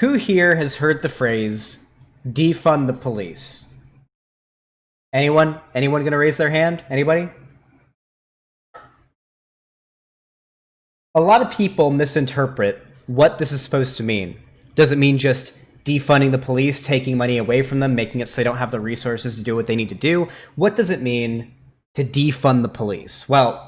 Who here has heard the phrase, defund the police? Anyone? Anyone gonna raise their hand? Anybody? A lot of people misinterpret what this is supposed to mean. Does it mean just defunding the police, taking money away from them, making it so they don't have the resources to do what they need to do? What does it mean to defund the police? Well,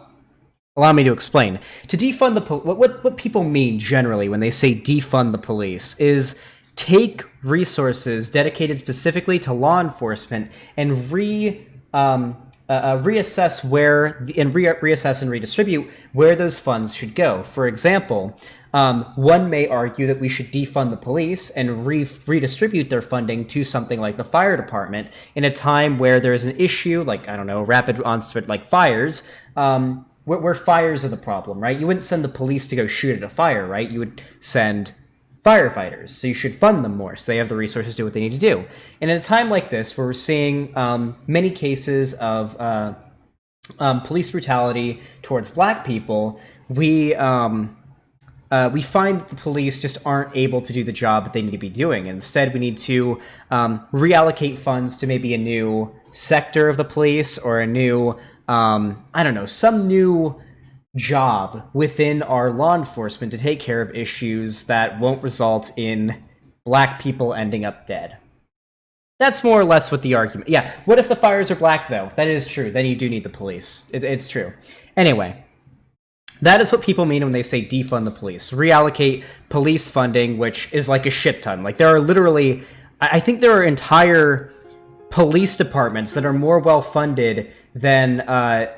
allow me to explain. To defund the what people mean generally when they say defund the police is take resources dedicated specifically to law enforcement and reassess reassess and redistribute where those funds should go. For example, one may argue that we should defund the police and redistribute their funding to something like the fire department in a time where there is an issue, like, I don't know, rapid onset, like fires, where fires are the problem, right? You wouldn't send the police to go shoot at a fire, right? You would send firefighters, so you should fund them more so they have the resources to do what they need to do. And at a time like this, where we're seeing many cases of police brutality towards Black people, we find that the police just aren't able to do the job that they need to be doing. Instead, we need to reallocate funds to maybe a new sector of the police or a new, I don't know, some new job within our law enforcement to take care of issues that won't result in Black people ending up dead. That's more or less what the argument... Yeah, what if the fires are Black, though? That is true. Then you do need the police. It's true. Anyway, that is what people mean when they say defund the police. Reallocate police funding, which is like a shit ton. Like, there are literally... I think there are entire police departments that are more well-funded than,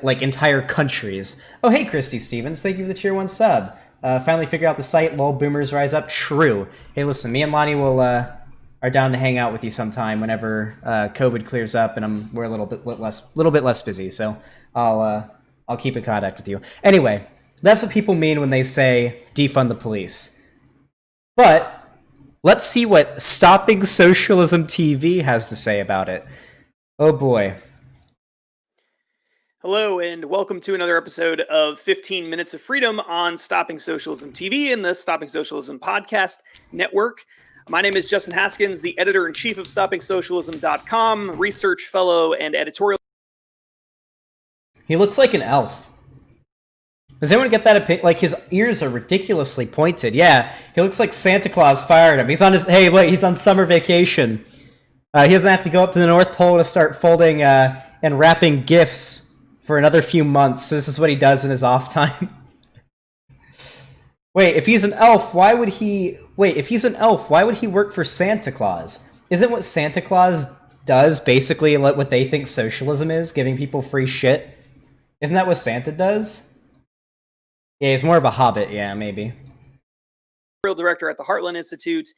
like, entire countries. Oh, hey, Christy Stevens, thank you for the tier 1 sub. Finally figured out the site, lol, boomers rise up. True. Hey, listen, me and Lonnie are down to hang out with you sometime whenever COVID clears up and we're a little bit less busy, so I'll keep in contact with you. Anyway, that's what people mean when they say defund the police. But let's see what Stopping Socialism TV has to say about it. Oh boy. Hello, and welcome to another episode of 15 Minutes of Freedom on Stopping Socialism TV and the Stopping Socialism Podcast Network. My name is Justin Haskins, the editor-in-chief of StoppingSocialism.com, research fellow and editorial. He looks like an elf. Does anyone get that opinion? Like, his ears are ridiculously pointed. Yeah, he looks like Santa Claus fired him. He's on he's on summer vacation. He doesn't have to go up to the North Pole to start folding and wrapping gifts for another few months. This is what he does in his off time. Wait, if he's an elf, why would he work for Santa Claus? Isn't what Santa Claus does basically what they think socialism is, giving people free shit? Isn't that what Santa does? Yeah, he's more of a hobbit, yeah, maybe. Director at the Heartland Institute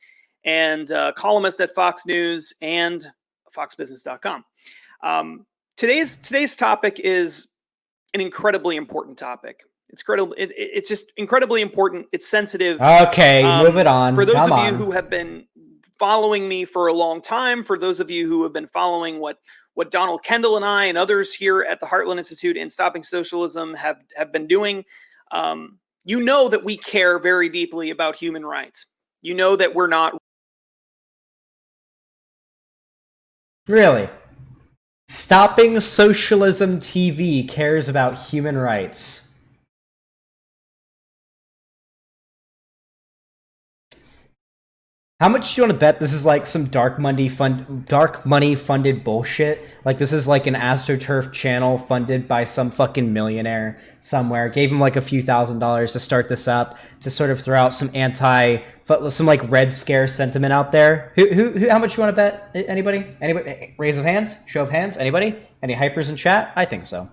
and columnist at Fox News and foxbusiness.com. Today's topic is an incredibly important topic. It's just incredibly important. It's sensitive. Okay, move it on. For those of you who have been following me for a long time, for those of you who have been following what Donald Kendall and I and others here at the Heartland Institute and Stopping Socialism have been doing, you know that we care very deeply about human rights. You know that we're not... Really? Stopping Socialism TV cares about human rights. How much do you want to bet this is like some dark money funded bullshit? Like, this is like an AstroTurf channel funded by some fucking millionaire somewhere. Gave him like a few $1,000s to start this up, to sort of throw out some some like Red Scare sentiment out there. Who? How much you want to bet? Anybody? Anybody? Raise of hands? Show of hands? Anybody? Any hypers in chat? I think so.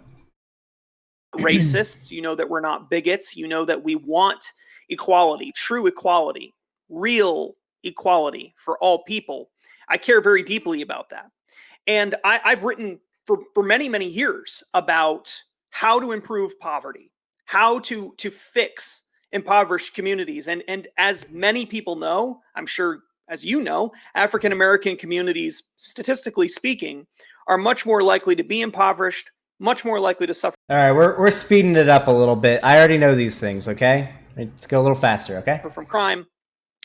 Racists. You know that we're not bigots. You know that we want equality, true equality, real equality for all people. I care very deeply about that. And I've written for many, many years about how to improve poverty, how to fix impoverished communities. And as many people know, I'm sure as you know, African-American communities, statistically speaking, are much more likely to be impoverished, much more likely to suffer. All right, we're speeding it up a little bit. I already know these things, okay? Let's go a little faster, okay? From crime.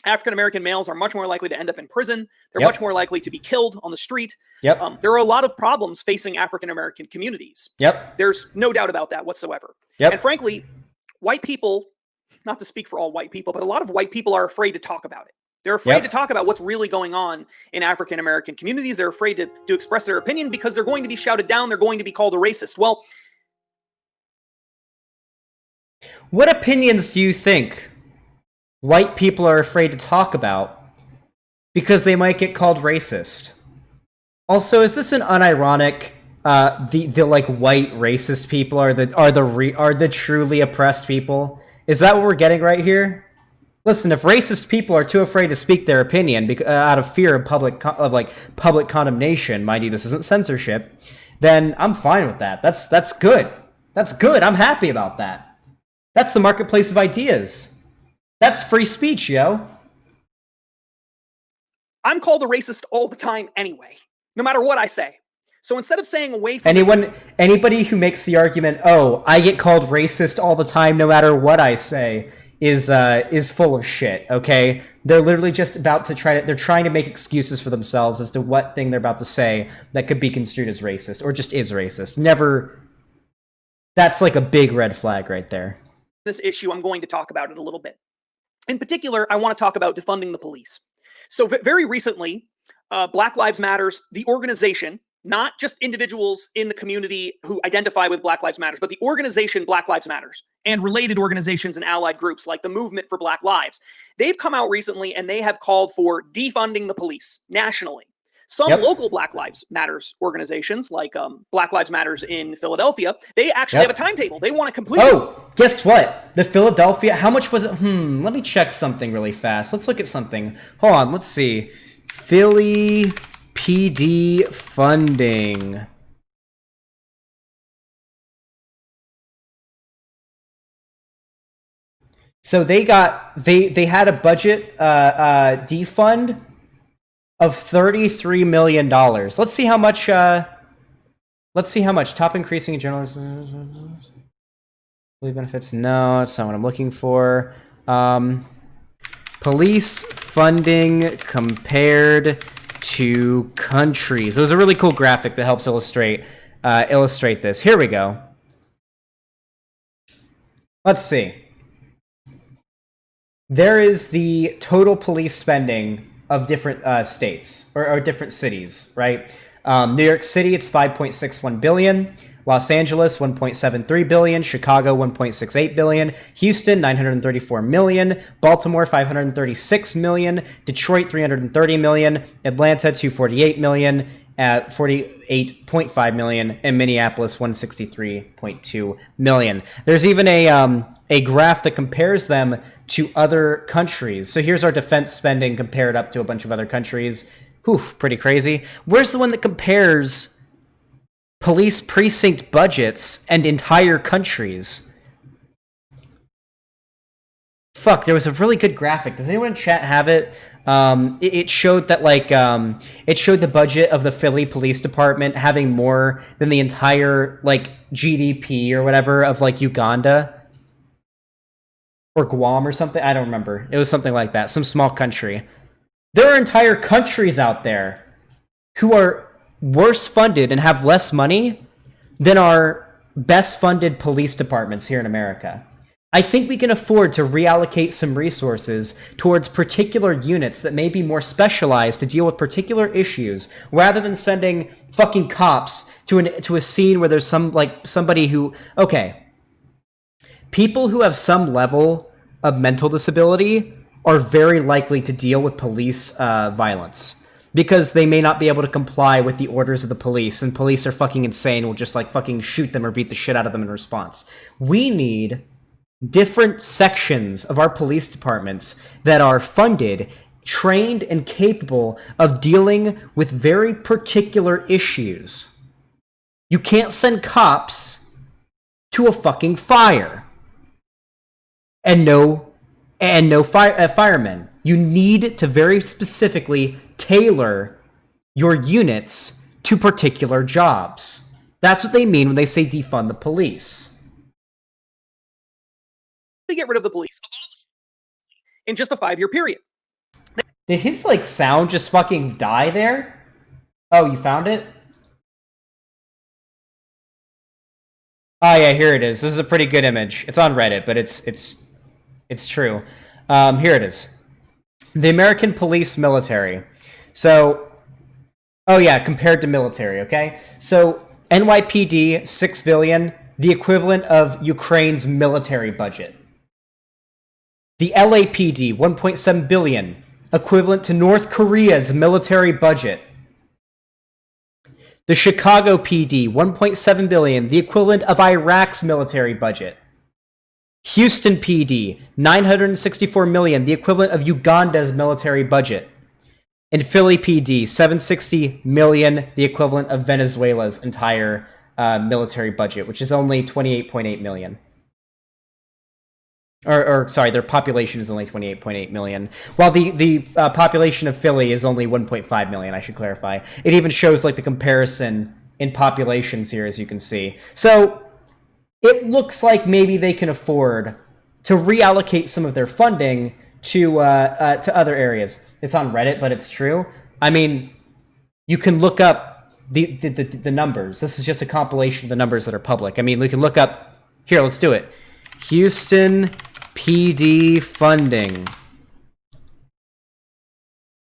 African-American males are much more likely to end up in prison. They're Yep. much more likely to be killed on the street. Yep. There are a lot of problems facing African-American communities. Yep. There's no doubt about that whatsoever. Yep. And frankly, white people, not to speak for all white people, but a lot of white people are afraid to talk about it. They're afraid Yep. to talk about what's really going on in African-American communities. They're afraid to express their opinion because they're going to be shouted down. They're going to be called a racist. Well, what opinions do you think white people are afraid to talk about because they might get called racist? Also, is this an unironic the like white racist people are the truly oppressed people? Is that what we're getting right here? Listen, if racist people are too afraid to speak their opinion out of fear of public condemnation, mind you, this isn't censorship, then I'm fine with that. That's good. That's good. I'm happy about that. That's the marketplace of ideas. That's free speech, yo. I'm called a racist all the time anyway, no matter what I say. So instead of saying away from anybody who makes the argument, oh, I get called racist all the time no matter what I say, is full of shit, okay? They're literally just about to they're trying to make excuses for themselves as to what thing they're about to say that could be construed as racist, or just is racist. Never, that's like a big red flag right there. This issue, I'm going to talk about it a little bit. In particular, I want to talk about defunding the police. So very recently, Black Lives Matters, the organization, not just individuals in the community who identify with Black Lives Matters, but the organization Black Lives Matters and related organizations and allied groups like the Movement for Black Lives. They've come out recently and they have called for defunding the police nationally. Some local Black Lives Matters organizations, like Black Lives Matters in Philadelphia, they actually have a timetable. They want to complete it. Oh, guess what? The Philadelphia, how much was it? Let me check something really fast. Let's look at something. Hold on, let's see. Philly PD funding. So they had a budget defund of $33 million. Let's see how much top increasing in general benefits. No, that's not what I'm looking for. Police funding compared to countries. It was a really cool graphic that helps illustrate this. Here we go. Let's see. There is the total police spending of different states or different cities, right? New York City, it's $5.61 billion. Los Angeles, $1.73 billion. Chicago, $1.68 billion. Houston, $934 million. Baltimore, $536 million. Detroit, $330 million. Atlanta, $248 million. At $48.5 million. And Minneapolis, $163.2 million. There's even a graph that compares them to other countries. So here's our defense spending compared up to a bunch of other countries. Whew, pretty crazy. Where's the one that compares police precinct budgets and entire countries? Fuck, there was a really good graphic. Does anyone in chat have it? It showed that it showed the budget of the Philly Police Department having more than the entire GDP or whatever of Uganda or Guam or something. I don't remember. It was something like that. Some small country. There are entire countries out there who are worse funded and have less money than our best funded police departments here in America. I think we can afford to reallocate some resources towards particular units that may be more specialized to deal with particular issues, rather than sending fucking cops to a scene where there's somebody who, okay, people who have some level of mental disability are very likely to deal with police violence, because they may not be able to comply with the orders of the police, and police are fucking insane, will just fucking shoot them or beat the shit out of them in response. We need different sections of our police departments that are funded, trained, and capable of dealing with very particular issues. You can't send cops to a fucking fire and no firemen. You need to very specifically tailor your units to particular jobs. That's what they mean when they say defund the police. Get rid of the police in just a 5-year period. Did his, like, sound just fucking die there? Oh, you found it? Oh, yeah, here it is. This is a pretty good image. It's on Reddit, but it's true. Here it is. The American police military. So, oh yeah, compared to military, okay? So, NYPD, $6 billion, the equivalent of Ukraine's military budget. The LAPD, $1.7 billion, equivalent to North Korea's military budget. The Chicago PD, $1.7 billion, the equivalent of Iraq's military budget. Houston PD, $964 million, the equivalent of Uganda's military budget. And Philly PD, $760 million, the equivalent of Venezuela's entire military budget, which is only $28.8 million. Or sorry, their population is only 28.8 million, while the population of Philly is only 1.5 million, I should clarify. It even shows, like, the comparison in populations here, as you can see. So it looks like maybe they can afford to reallocate some of their funding to other areas. It's on Reddit, but it's true. I mean, you can look up the numbers. This is just a compilation of the numbers that are public. I mean, we can look up... Here, let's do it. Houston PD funding.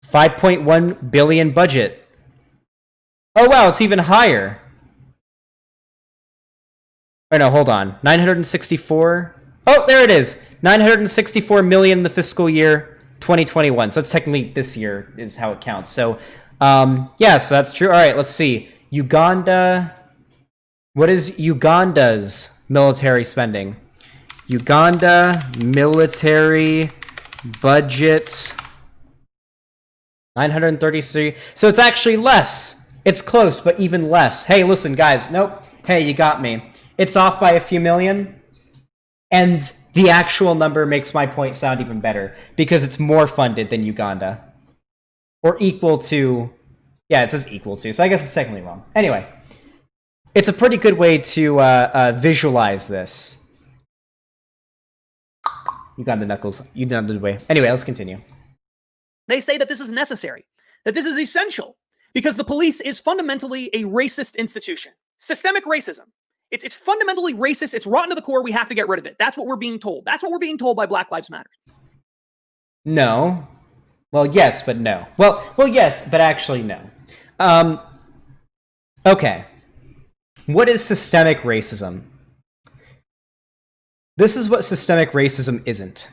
5.1 billion budget. Oh wow, it's even higher. Oh no, hold on. 964. Oh, there it is. 964 million in the fiscal year 2021. So that's technically this year is how it counts. So yeah, so that's true. All right, let's see. Uganda. What is Uganda's military spending? Uganda military budget 933. So it's actually less. It's close, but even less. Hey, listen, guys. Nope. Hey, you got me. It's off by a few million. And the actual number makes my point sound even better because it's more funded than Uganda. Or equal to... Yeah, it says equal to, so I guess it's technically wrong. Anyway, it's a pretty good way to visualize this. You got the knuckles. You done the way. Anyway, let's continue. They say that this is necessary, that this is essential, because the police is fundamentally a racist institution. Systemic racism. It's fundamentally racist. It's rotten to the core. We have to get rid of it. That's what we're being told. That's what we're being told by Black Lives Matter. No. Well, yes, but no. Well, yes, but actually no. Okay. What is systemic racism? This is what systemic racism isn't.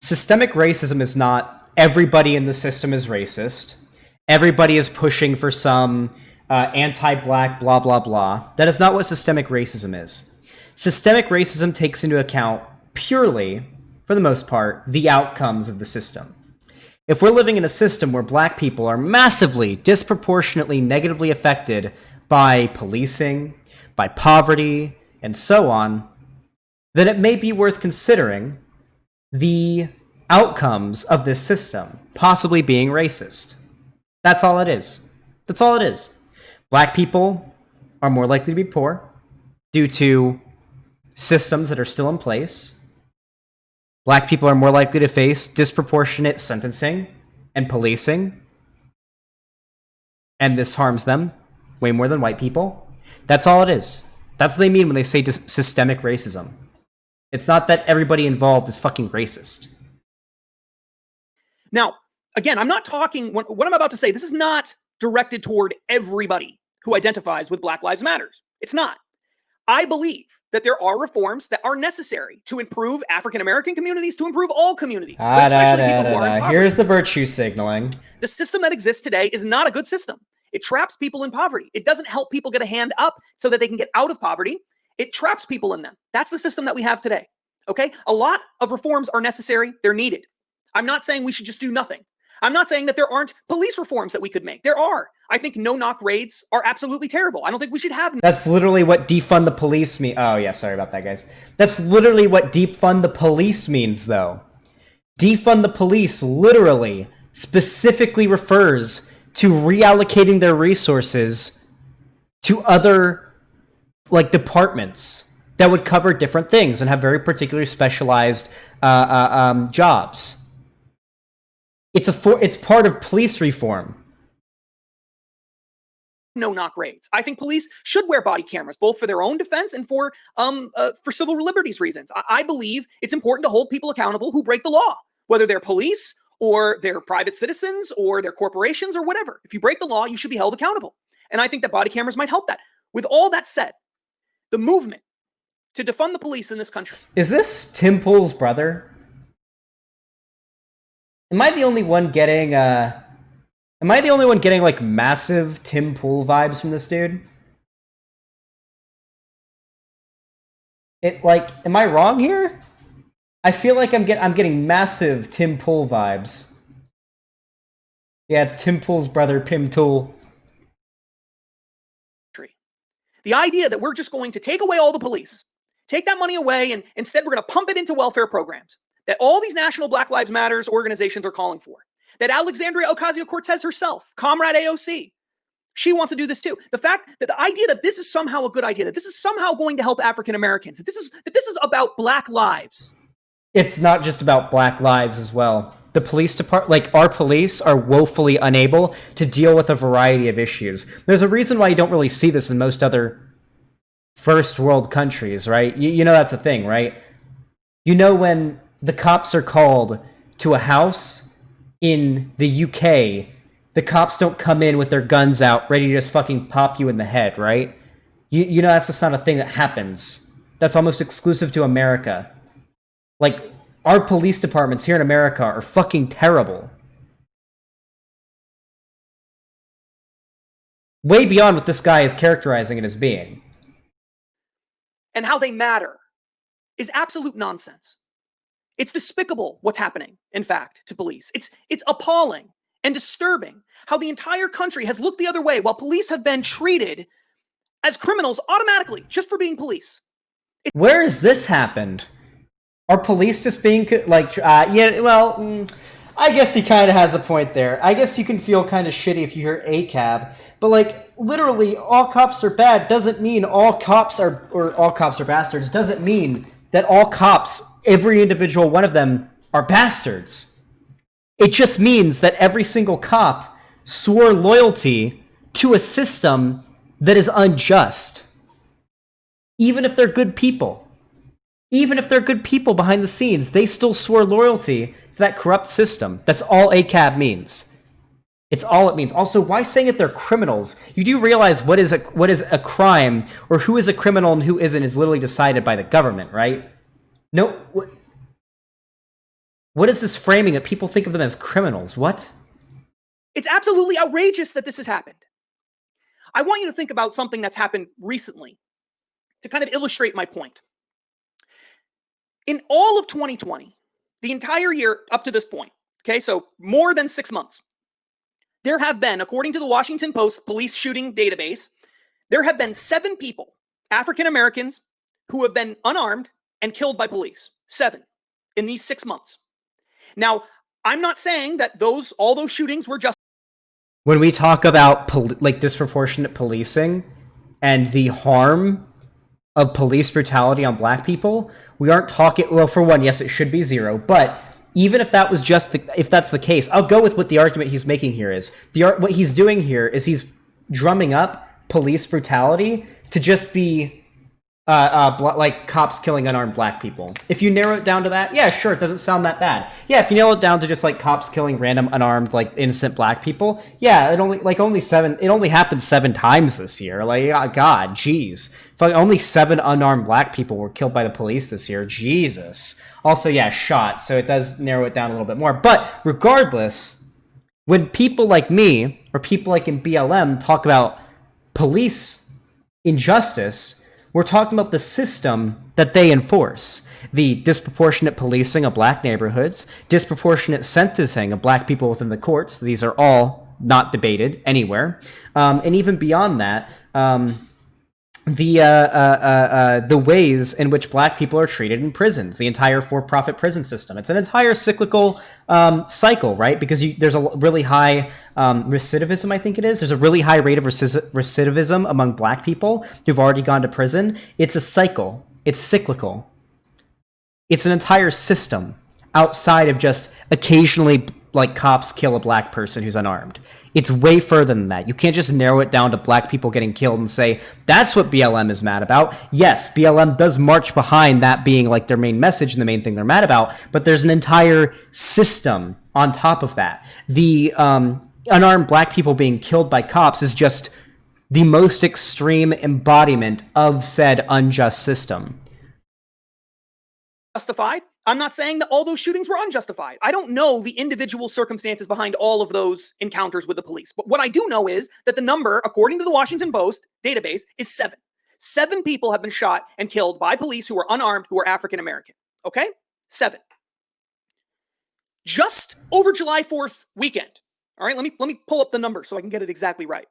Systemic racism is not everybody in the system is racist. Everybody is pushing for some anti-black blah, blah, blah. That is not what systemic racism is. Systemic racism takes into account purely, for the most part, the outcomes of the system. If we're living in a system where black people are massively, disproportionately negatively affected by policing, by poverty, and so on, then it may be worth considering the outcomes of this system possibly being racist. That's all it is. That's all it is. Black people are more likely to be poor due to systems that are still in place. Black people are more likely to face disproportionate sentencing and policing. And this harms them way more than white people. That's all it is. That's what they mean when they say systemic racism. It's not that everybody involved is fucking racist. Now, again, I'm not talking, what I'm about to say, this is not directed toward everybody who identifies with Black Lives Matter. It's not. I believe that there are reforms that are necessary to improve African-American communities, to improve all communities, but especially people who are in poverty. Here's the virtue signaling. The system that exists today is not a good system. It traps people in poverty. It doesn't help people get a hand up so that they can get out of poverty. It traps people in them. That's the system that we have today. Okay? A lot of reforms are necessary. They're needed. I'm not saying we should just do nothing. I'm not saying that there aren't police reforms that we could make. There are. I think no-knock raids are absolutely terrible. I don't think we should have... That's literally what defund the police means. Oh, yeah, sorry about that, guys. That's literally what defund the police means, though. Defund the police literally, specifically refers to reallocating their resources to other, like, departments that would cover different things and have very particularly specialized jobs. It's part of police reform. No-knock raids. I think police should wear body cameras, both for their own defense and for civil liberties reasons. I believe it's important to hold people accountable who break the law, whether they're police or they're private citizens or they're corporations or whatever. If you break the law, you should be held accountable. And I think that body cameras might help that. With all that said, the movement to defund the police in this country. Is this Tim Pool's brother? Am I the only one getting like massive Tim Pool vibes from this dude? Am I wrong here? I feel like I'm getting massive Tim Pool vibes. Yeah, it's Tim Pool's brother, Pim Tool. The idea that we're just going to take away all the police, take that money away, and instead we're going to pump it into welfare programs that all these national Black Lives Matters organizations are calling for, that Alexandria Ocasio-Cortez herself, Comrade AOC, she wants to do this too. The fact that the idea that this is somehow a good idea, that this is somehow going to help African Americans, that this is about Black lives. It's not just about Black lives as well. The police department, like our police, are woefully unable to deal with a variety of issues. There's a reason why you don't really see this in most other first world countries, right? You know that's a thing, right? You know when the cops are called to a house in the UK, the cops don't come in with their guns out, ready to just fucking pop you in the head, right? You know that's just not a thing that happens. That's almost exclusive to America. Like, our police departments here in America are fucking terrible. Way beyond what this guy is characterizing it as being. And how they matter is absolute nonsense. It's despicable what's happening, in fact, to police. It's appalling and disturbing how the entire country has looked the other way while police have been treated as criminals automatically just for being police. Where has this happened? Are police just being, I guess he kind of has a point there. I guess you can feel kind of shitty if you hear ACAB, but, like, literally, all cops are bad doesn't mean all cops are bastards, doesn't mean that all cops, every individual one of them, are bastards. It just means that every single cop swore loyalty to a system that is unjust. Even if they're good people. Even if they're good people behind the scenes, they still swore loyalty to that corrupt system. That's all ACAB means. It's all it means. Also, why saying that they're criminals? You do realize what is a crime, or who is a criminal and who isn't, is literally decided by the government, right? No. What is this framing that people think of them as criminals? What? It's absolutely outrageous that this has happened. I want you to think about something that's happened recently to kind of illustrate my point. In all of 2020, the entire year up to this point, okay, so more than 6 months, there have been, according to the Washington Post police shooting database, there have been 7 people, African Americans, who have been unarmed and killed by police. 7 in these 6 months. Now, I'm not saying that all those shootings were just. When we talk about disproportionate policing and the harm of police brutality on Black people, we aren't talking, well, for one, yes, it should be 0, but even if that was if that's the case, I'll go with what the argument he's making here is. What he's doing here is he's drumming up police brutality to just be like cops killing unarmed Black people. If you narrow it down to that, yeah, sure, it doesn't sound that bad. Yeah, if you nail it down to just like cops killing random unarmed, like innocent Black people, yeah, it only happened 7 times this year. Like, God, jeez. Only 7 unarmed Black people were killed by the police this year. Jesus. Also, yeah, shot, so it does narrow it down a little bit more. But regardless, when people like me or people like in BLM talk about police injustice, we're talking about the system that they enforce. The disproportionate policing of Black neighborhoods, disproportionate sentencing of Black people within the courts. These are all not debated anywhere. And even beyond that, the ways in which Black people are treated in prisons, the entire for-profit prison system. It's an entire cyclical cycle, right? Because there's a really high recidivism, I think it is. There's a really high rate of recidivism among Black people who've already gone to prison. It's a cycle. It's cyclical. It's an entire system outside of just occasionally like cops kill a black person who's unarmed. It's way further than that. You can't just narrow it down to black people getting killed and say that's what BLM is mad about. Yes, BLM does march behind that being like their main message and the main thing they're mad about, but there's an entire system on top of that. The unarmed black people being killed by cops is just the most extreme embodiment of said unjust system. Justified. I'm not saying that all those shootings were unjustified. I don't know the individual circumstances behind all of those encounters with the police. But what I do know is that the number, according to the Washington Post database, is 7. 7 people have been shot and killed by police who are unarmed, who are African American. Okay? 7. Just over July 4th weekend. All right, let me pull up the number so I can get it exactly right.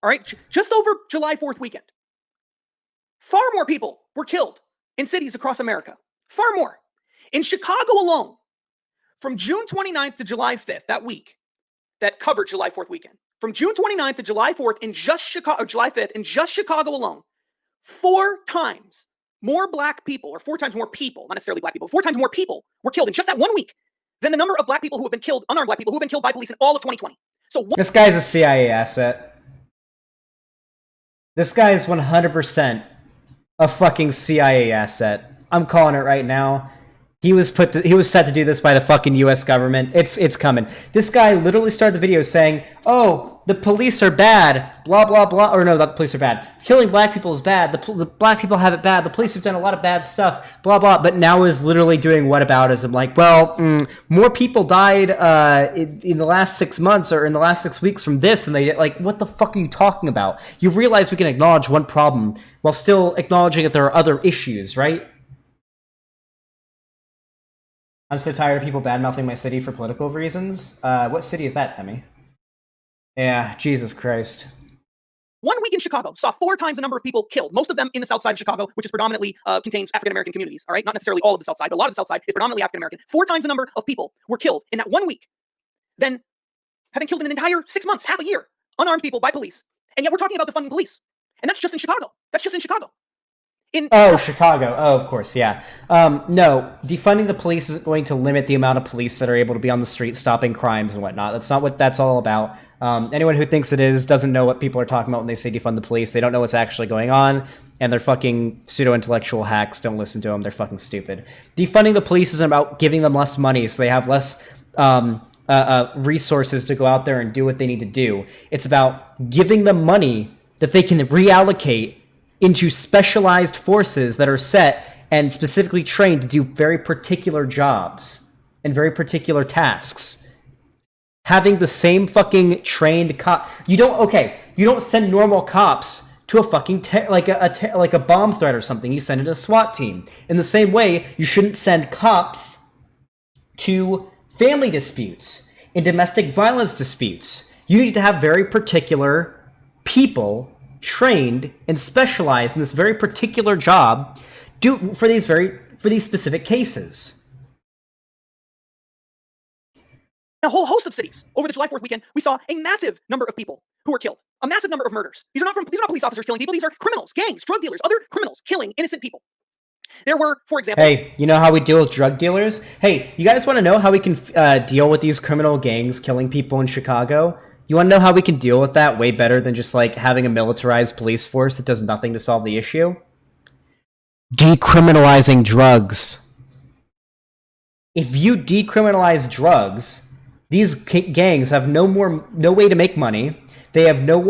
All right, just over July 4th weekend. Far more people were killed in cities across America. Far more. In Chicago alone, from June 29th to July 5th, that week, that covered July 4th weekend, from June 29th to July 4th in just Chicago, or July 5th in just Chicago alone, 4 times more black people, or 4 times more people, not necessarily black people, 4 times more people were killed in just that 1 week than the number of black people who have been killed, unarmed black people who have been killed by police in all of 2020. So this guy's a CIA asset. This guy is 100% a fucking CIA asset. I'm calling it right now. He was set to do this by the fucking US government. It's coming. This guy literally started the video saying, "Oh, the police are bad, blah blah blah," or no, not the police are bad. Killing black people is bad. The black people have it bad. The police have done a lot of bad stuff, blah blah. But now is literally doing whataboutism. Like, well, more people died in the last 6 months or in the last 6 weeks from this, and they like, what the fuck are you talking about? You realize we can acknowledge one problem while still acknowledging that there are other issues, right? I'm so tired of people bad-mouthing my city for political reasons. What city is that, Timmy? Yeah, Jesus Christ. 1 week in Chicago saw 4 times the number of people killed, most of them in the south side of Chicago, which is predominantly contains African-American communities, all right? Not necessarily all of the south side, but a lot of the south side is predominantly African-American. 4 times the number of people were killed in that 1 week than having killed in an entire 6 months, half a year, unarmed people by police. And yet we're talking about defunding police. And that's just in Chicago. That's just in Chicago. Chicago. Oh, of course, yeah. No, defunding the police isn't going to limit the amount of police that are able to be on the street stopping crimes and whatnot. That's not what that's all about. Anyone who thinks it is doesn't know what people are talking about when they say defund the police. They don't know what's actually going on, and they're fucking pseudo-intellectual hacks. Don't listen to them. They're fucking stupid. Defunding the police isn't about giving them less money so they have less resources to go out there and do what they need to do. It's about giving them money that they can reallocate into specialized forces that are set and specifically trained to do very particular jobs and very particular tasks. Having the same fucking trained cop, you don't send normal cops to a fucking like a bomb threat or something. You send it to a SWAT team. In the same way, you shouldn't send cops to family disputes and domestic violence disputes. You need to have very particular people trained and specialized in this very particular job for these specific cases. A whole host of cities over the July 4th weekend, we saw a massive number of people who were killed, a massive number of murders. These are not police officers killing people. These are criminals, gangs, drug dealers, other criminals killing innocent people. There were, for example... Hey, you know how we deal with drug dealers? Hey, you guys want to know how we can deal with these criminal gangs killing people in Chicago? You want to know how we can deal with that way better than just, like, having a militarized police force that does nothing to solve the issue? Decriminalizing drugs. If you decriminalize drugs, these gangs have no way to make money. They have no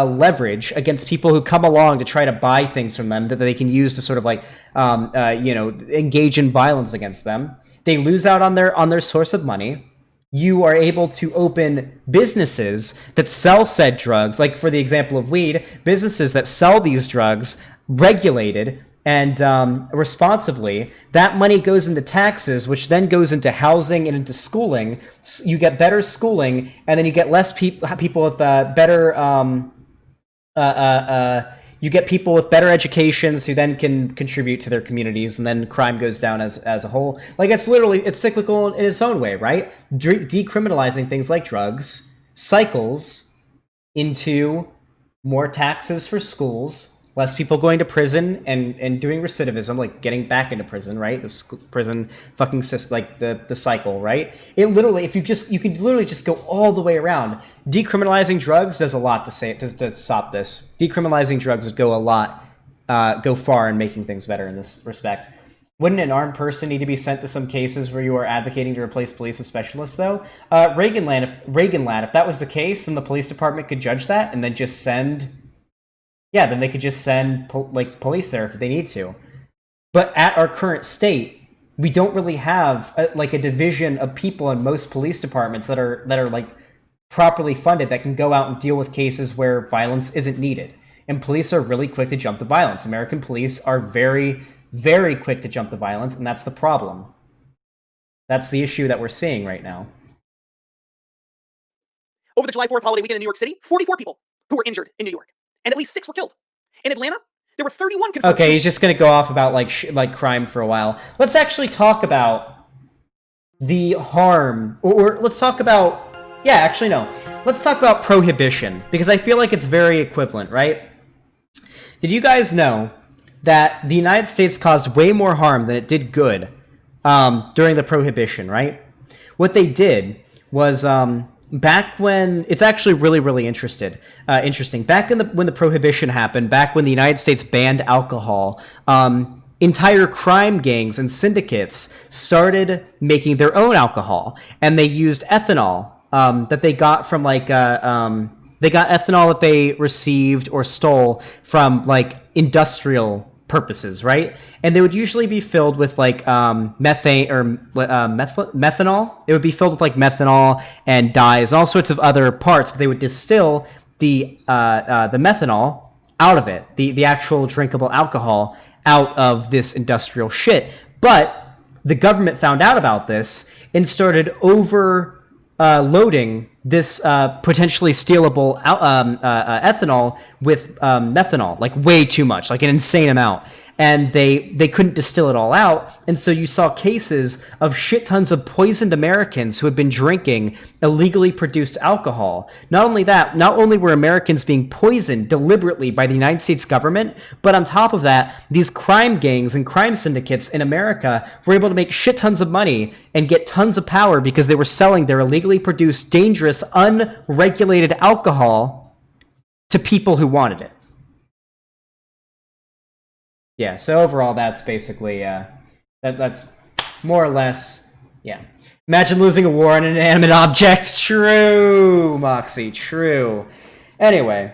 leverage against people who come along to try to buy things from them that they can use to sort of, like, engage in violence against them. They lose out on their source of money. You are able to open businesses that sell said drugs, like for the example of weed, businesses that sell these drugs regulated and responsibly. That money goes into taxes, which then goes into housing and into schooling. You get better schooling, and then you get less people with better you get people with better educations who then can contribute to their communities, and then crime goes down as a whole. Like, it's cyclical in its own way, right? Decriminalizing things like drugs cycles into more taxes for schools, less people going to prison and doing recidivism, like getting back into prison, right? This prison fucking system, like the cycle, right? It literally, if you could literally just go all the way around. Decriminalizing drugs does a lot to stop this. Decriminalizing drugs would go far in making things better in this respect. Wouldn't an armed person need to be sent to some cases where you are advocating to replace police with specialists, though? Reaganland, if that was the case, then the police department could judge that and then just send... Yeah, then they could just send police there if they need to. But at our current state, we don't really have a division of people in most police departments that are like properly funded that can go out and deal with cases where violence isn't needed. And police are really quick to jump to violence. American police are very, very quick to jump to violence, and that's the problem. That's the issue that we're seeing right now. Over the July 4th holiday weekend in New York City, 44 people who were injured in New York, and at least 6 were killed. In Atlanta, there were 31 confirmed. Okay, he's just going to go off about like crime for a while. Let's actually talk about the harm, or let's talk about... Yeah, actually, no. Let's talk about prohibition, because I feel like it's very equivalent, right? Did you guys know that the United States caused way more harm than it did good during the Prohibition, right? What they did was back when... It's actually really, really interesting. Back when the Prohibition happened, back when the United States banned alcohol, entire crime gangs and syndicates started making their own alcohol, and they used ethanol that they got from they got ethanol that they received or stole from industrial purposes, right? And they would usually be filled with methane or methanol. It would be filled with methanol and dyes and all sorts of other parts, but they would distill the methanol out of it, the actual drinkable alcohol out of this industrial shit. But the government found out about this and started loading this potentially stealable ethanol with methanol, way too much, an insane amount. And they couldn't distill it all out. And so you saw cases of shit tons of poisoned Americans who had been drinking illegally produced alcohol. Not only that, not only were Americans being poisoned deliberately by the United States government, but on top of that, these crime gangs and crime syndicates in America were able to make shit tons of money and get tons of power because they were selling their illegally produced, dangerous, unregulated alcohol to people who wanted it. Yeah, so overall, that's basically, that's more or less, yeah. Imagine losing a war on an inanimate object. True, Moxie, true. Anyway,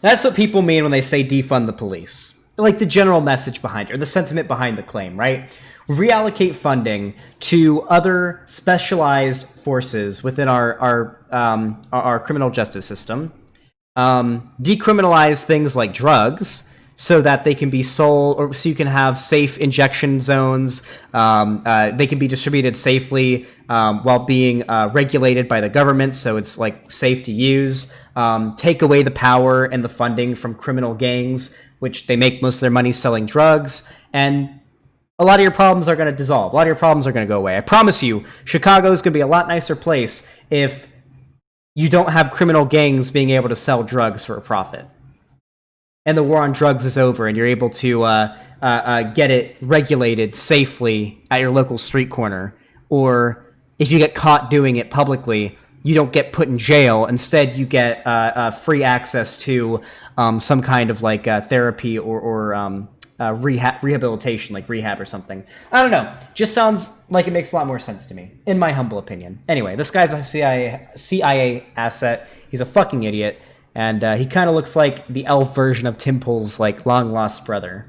that's what people mean when they say defund the police. The general message behind it, or the sentiment behind the claim, right? Reallocate funding to other specialized forces within our criminal justice system. Decriminalize things like drugs, so that they can be sold, or so you can have safe injection zones. They can be distributed safely while being regulated by the government, so it's safe to use. Take away the power and the funding from criminal gangs, which they make most of their money selling drugs, and a lot of your problems are going to dissolve. A lot of your problems are going to go away. I promise you, Chicago is going to be a lot nicer place if you don't have criminal gangs being able to sell drugs for a profit. And the war on drugs is over, and you're able to get it regulated safely at your local street corner. Or if you get caught doing it publicly, you don't get put in jail. Instead, you get free access to some kind of therapy or rehabilitation, like rehab or something. I don't know. Just sounds like it makes a lot more sense to me, in my humble opinion. Anyway, this guy's a CIA asset. He's a fucking idiot. And he kind of looks like the elf version of Tim Pool's long-lost brother.